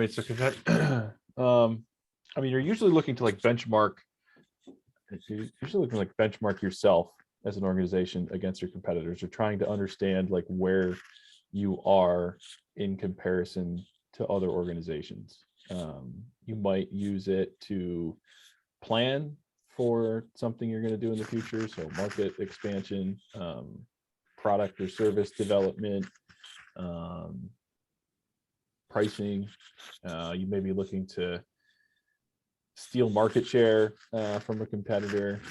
mean, so you're usually looking to like benchmark. You're usually looking to like benchmark yourself as an organization against your competitors. You're trying to understand like where you are in comparison to other organizations. You might use it to plan for something you're going to do in the future. So market expansion, product or service development, pricing. You may be looking to steal market share from a competitor.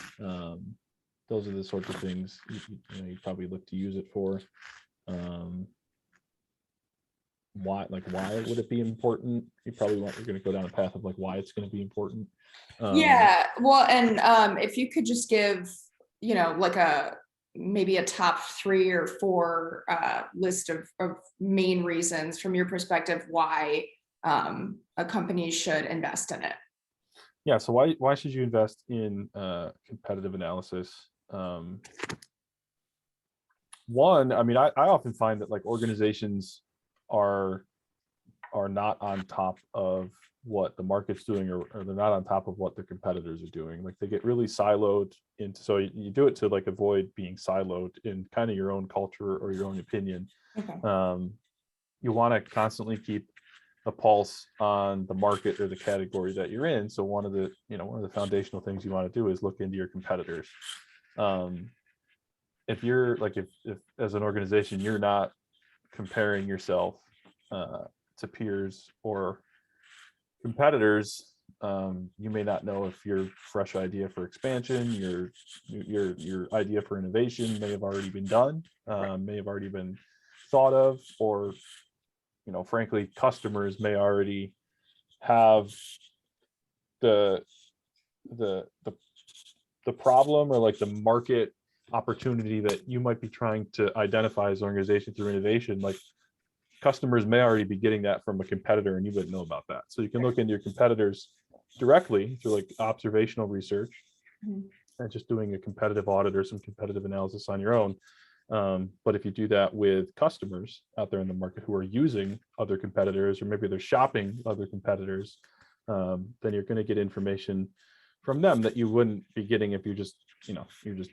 Those are the sorts of things you probably look to use it for. Why would it be important? You're going to go down a path of like why it's going to be important. Yeah, well, and if you could just give, like maybe a top 3 or 4 list of main reasons from your perspective why a company should invest in it. Yeah, so why should you invest in competitive analysis? One, I mean, I often find that like organizations are not on top of what the market's doing, or they're not on top of what their competitors are doing. Like they get really siloed into, so you do it to like avoid being siloed in kind of your own culture or your own opinion. Okay. You want to constantly keep a pulse on the market or the category that you're in. So one of the foundational things you want to do is look into your competitors. If you're like, if as an organization, you're not comparing yourself to peers or competitors, you may not know if your fresh idea for expansion, your idea for innovation may have already been done, may have already been thought of, or frankly, customers may already have the problem or like the market opportunity that you might be trying to identify as an organization through innovation. Like customers may already be getting that from a competitor and you wouldn't know about that. So you can look into your competitors directly through like observational research and just doing a competitive audit or some competitive analysis on your own. But if you do that with customers out there in the market who are using other competitors, or maybe they're shopping other competitors, then you're going to get information from them that you wouldn't be getting if you're just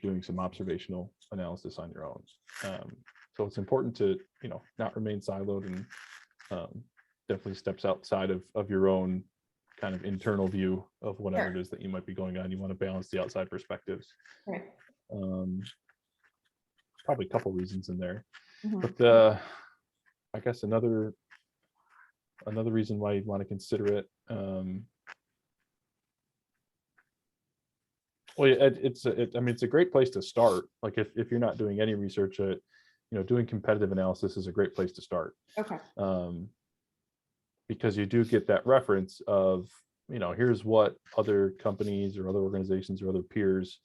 doing some observational analysis on your own. So it's important to not remain siloed, and definitely steps outside of your own kind of internal view of whatever it is that you might be going on. You want to balance the outside perspectives. Right. Probably a couple reasons in there, but I guess another reason why you'd want to consider it. Well, it's a great place to start. Like if you're not doing any research, doing competitive analysis is a great place to start. Okay. Because you do get that reference of, here's what other companies or other organizations or other peers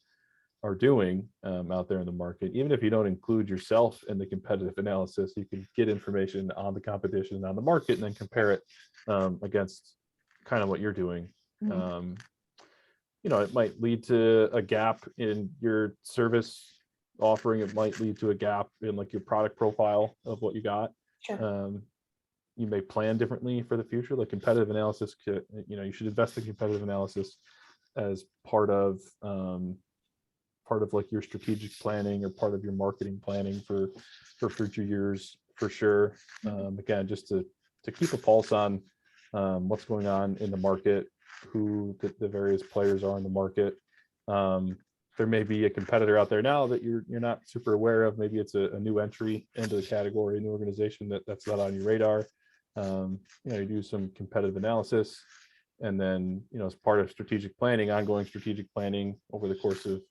are doing out there in the market. Even if you don't include yourself in the competitive analysis, you can get information on the competition, on the market, and then compare it against kind of what you're doing. It might lead to a gap in your service offering. It might lead to a gap in like your product profile of what you got. Sure. You may plan differently for the future. Like competitive analysis, you should invest in competitive analysis as part of like your strategic planning or part of your marketing planning for future years, for sure. Again, just to keep a pulse on what's going on in the market, who the various players are in the market. There may be a competitor out there now that you're not super aware of. Maybe it's a new entry into the category, a new organization that's not on your radar. You do some competitive analysis, and then as part of strategic planning, ongoing strategic planning over the course of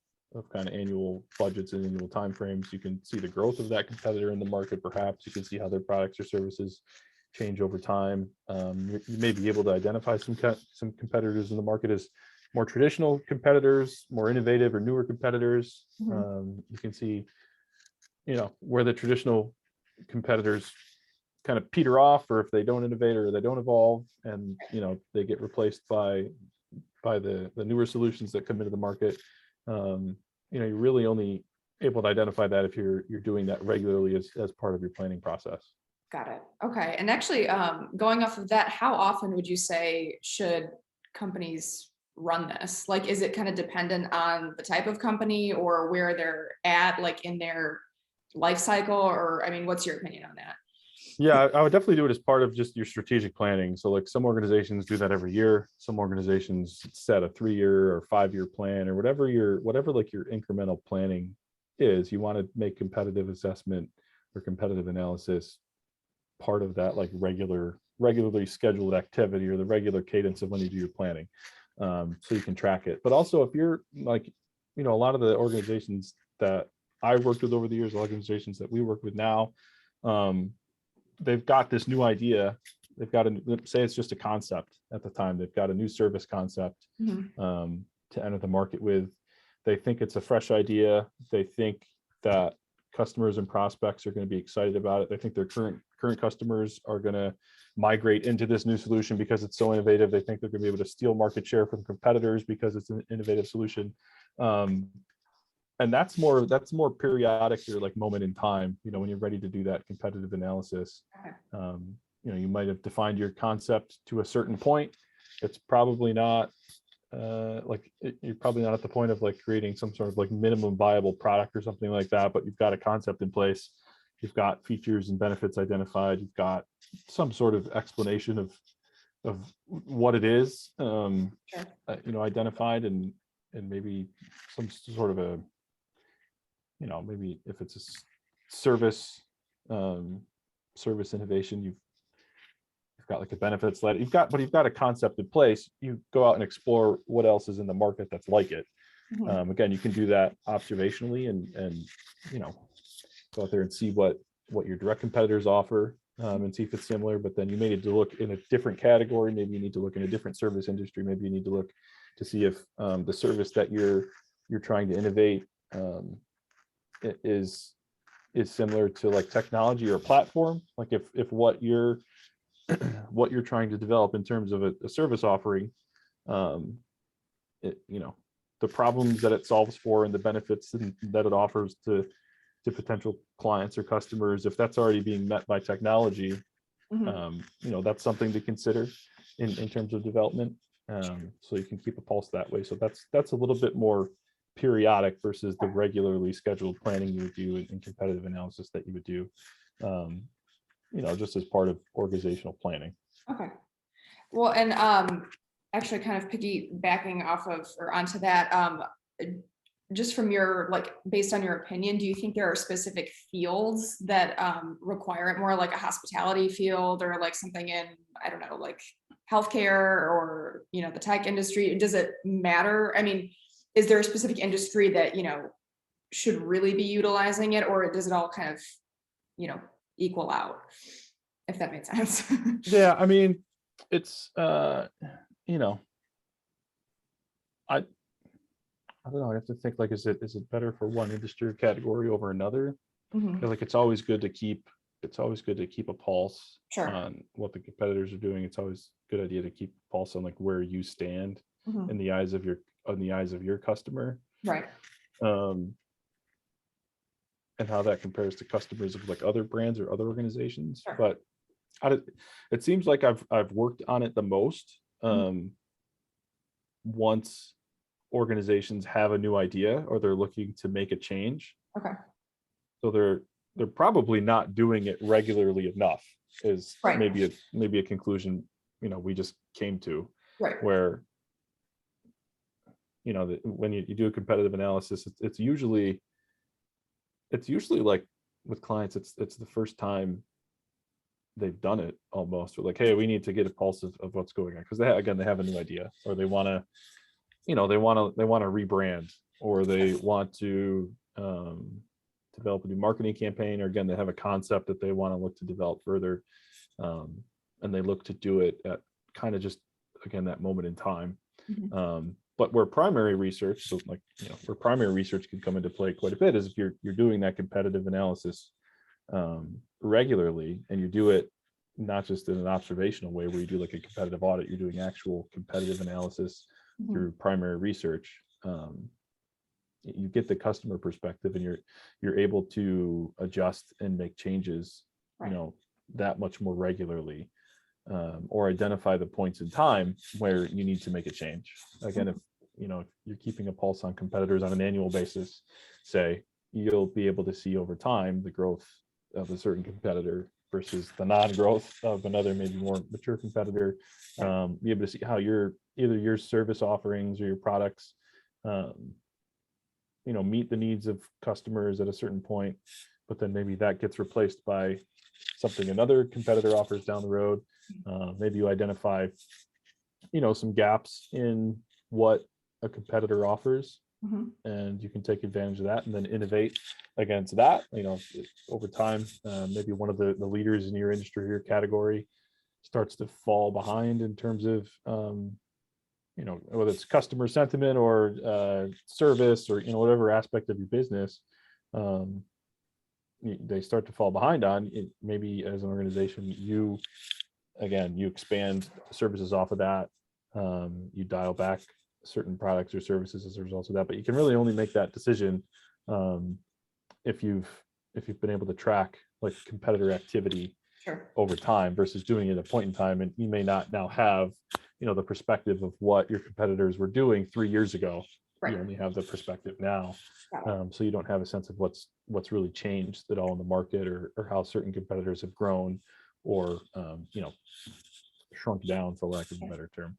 kind of annual budgets and annual timeframes, you can see the growth of that competitor in the market. Perhaps you can see how their products or services change over time. You may be able to identify some competitors in the market as more traditional competitors, more innovative or newer competitors. You can see, where the traditional competitors kind of peter off, or if they don't innovate or they don't evolve, and they get replaced by the newer solutions that come into the market. You're really only able to identify that if you're doing that regularly as part of your planning process. Got it. Okay. And actually, going off of that, how often would you say should companies run this? Like, is it kind of dependent on the type of company or where they're at, like in their life cycle? Or, I mean, what's your opinion on that? Yeah, I would definitely do it as part of just your strategic planning. So like some organizations do that every year. Some organizations set a 3-year or 5-year plan or whatever like your incremental planning is. You want to make competitive assessment or competitive analysis part of that like regularly scheduled activity or the regular cadence of when you do your planning, so you can track it. But also if you're like, a lot of the organizations that I worked with over the years, organizations that we work with now, um, they've got this new idea. They've got say it's just a concept at the time. They've got a new service concept Mhm. to enter the market with. They think it's a fresh idea. They think that customers and prospects are going to be excited about it. They think their current customers are going to migrate into this new solution because it's so innovative. They think they're going to be able to steal market share from competitors because it's an innovative solution. And that's more periodic or like moment in time, when you're ready to do that competitive analysis. Okay. You might have defined your concept to a certain point. It's probably not you're probably not at the point of like creating some sort of like minimum viable product or something like that, but you've got a concept in place. You've got features and benefits identified. You've got some sort of explanation of what it is, Sure. identified, and maybe some sort of a, maybe if it's a service, service innovation, you've got like a benefits letter, but you've got a concept in place. You go out and explore what else is in the market that's like it. Mhm. Again, you can do that observationally and go out there and see what your direct competitors offer, and see if it's similar. But then you may need to look in a different category. Maybe you need to look in a different service industry. Maybe you need to look to see if the service that you're trying to innovate is similar to like technology or platform. Like if what you're what you're trying to develop in terms of a service offering, um, the problems that it solves for and the benefits that it offers to potential clients or customers, if that's already being met by technology, Mhm. that's something to consider in terms of development. So you can keep a pulse that way. So that's a little bit more periodic versus the regularly scheduled planning you would do and competitive analysis that you would do, just as part of organizational planning. Okay. Well, and actually kind of piggybacking off of or onto that, just from your like based on your opinion, do you think there are specific fields that require it more, like a hospitality field or like something in, I don't know, like healthcare or the tech industry? Does it matter? I mean, is there a specific industry that should really be utilizing it, or does it all kind of you know equal out? If that makes sense. Yeah, I mean, it's you know, I I don't know. I have to think like, is it better for one industry or category over another? I Mhm. feel like it's always good to keep a pulse Sure. on what the competitors are doing. It's always a good idea to keep a pulse on like where you stand Mhm. in the eyes of your customer, Right. um, and how that compares to customers of like other brands or other organizations. Sure. But it seems like I've worked on it the most, Mhm. once organizations have a new idea or they're looking to make a change. Okay. So they're probably not doing it regularly enough, is Right. maybe a conclusion we just came to, Right. where that when you do a competitive analysis, it's usually like with clients, it's the first time they've done it almost. We're like, hey, we need to get a pulse of what's going on, because they have a new idea, or they want to rebrand, or they want to develop a new marketing campaign, or again, they have a concept that they want to look to develop further, um, and they look to do it at kind of just, again, that moment in time. Mhm. But where primary research, so like where primary research can come into play quite a bit, is if you're doing that competitive analysis regularly, and you do it not just in an observational way where you do like a competitive audit, you're doing actual competitive analysis Mhm. through primary research. You get the customer perspective, and you're able to adjust and make changes, Right. that much more regularly, or identify the points in time where you need to make a change. Again, if if you're keeping a pulse on competitors on an annual basis, say, you'll be able to see over time the growth of a certain competitor versus the non-growth of another, maybe more mature competitor. Be able to see how either your service offerings or your products meet the needs of customers at a certain point, but then maybe that gets replaced by something another competitor offers down the road. Maybe you identify some gaps in what a competitor offers, and you can take advantage of that and then innovate against that. Over time, maybe one of the leaders in your industry or your category starts to fall behind in terms of whether it's customer sentiment or service or whatever aspect of your business. They start to fall behind on it. Maybe as an organization, you expand services off of that. You dial back certain products or services as a result of that, but you can really only make that decision if you've been able to track like competitor activity over time versus doing it at a point in time. And you may not now have the perspective of what your competitors were doing 3 years ago. You only have the perspective now, so you don't have a sense of what's really changed at all in the market, or how certain competitors have grown or shrunk down, for lack of a better term.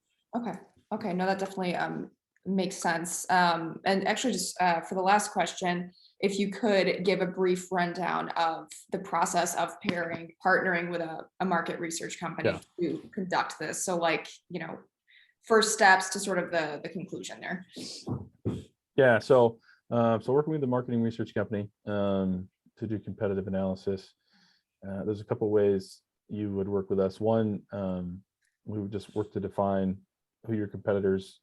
Okay, no, that definitely makes sense. And actually, just for the last question, if you could give a brief rundown of the process of partnering with a market research company to conduct this. So first steps to sort of the conclusion there. Yeah, so working with the marketing research company to do competitive analysis, there's a couple ways you would work with us. One, we would just work to define who your competitors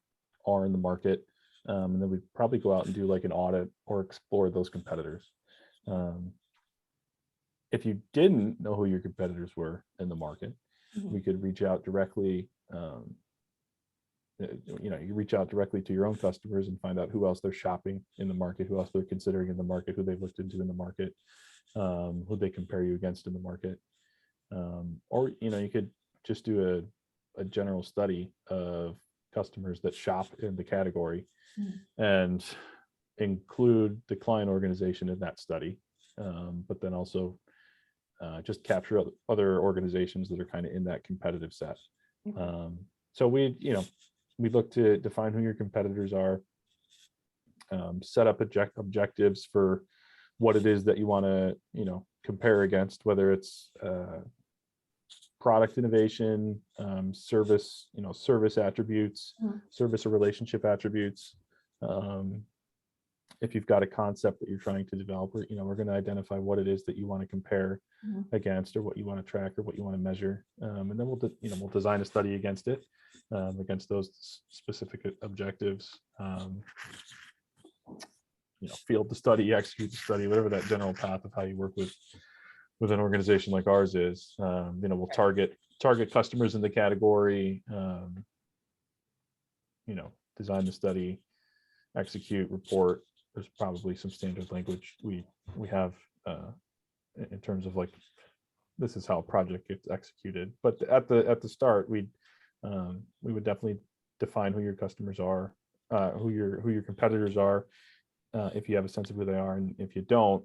are in the market, and then we'd probably go out and do like an audit or explore those competitors. If you didn't know who your competitors were in the market, we could reach out directly. You reach out directly to your own customers and find out who else they're shopping in the market, who else they're considering in the market, who they've looked into in the market, who they compare you against in the market. Or you could just do a general study of customers that shop in the category and include the client organization in that study, but then also just capture other organizations that are kind of in that competitive set. So we look to define who your competitors are, set up objectives for what it is that you want to compare against, whether it's product innovation, service attributes, service or relationship attributes. If you've got a concept that you're trying to develop, we're going to identify what it is that you want to compare against, or what you want to track, or what you want to measure, and then we'll design a study against it, against those specific objectives. Field the study, execute the study, whatever that general path of how you work with an organization like ours is. We'll target customers in the category, design the study, execute, report. There's probably some standard language we have in terms of like, this is how a project gets executed. But at the start, we would definitely define who your customers are, who your competitors are, if you have a sense of who they are, and if you don't,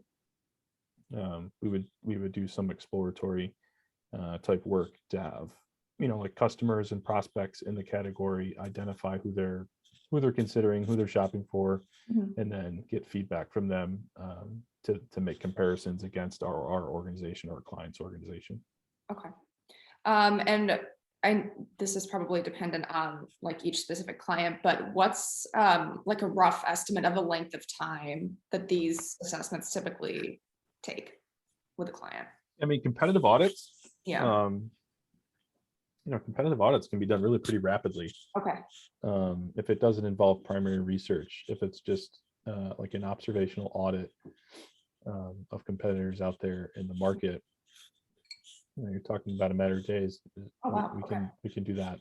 we would do some exploratory type work to have like customers and prospects in the category identify who they're considering, who they're shopping for, and then get feedback from them to make comparisons against our organization or our client's organization. Okay. This is probably dependent on like each specific client, but what's like a rough estimate of the length of time that these assessments typically take with a client? I mean, competitive audits. Competitive audits can be done really pretty rapidly. Okay. If it doesn't involve primary research, if it's just like an observational audit of competitors out there in the market, you're talking about a matter of days. Oh, wow. We can do that.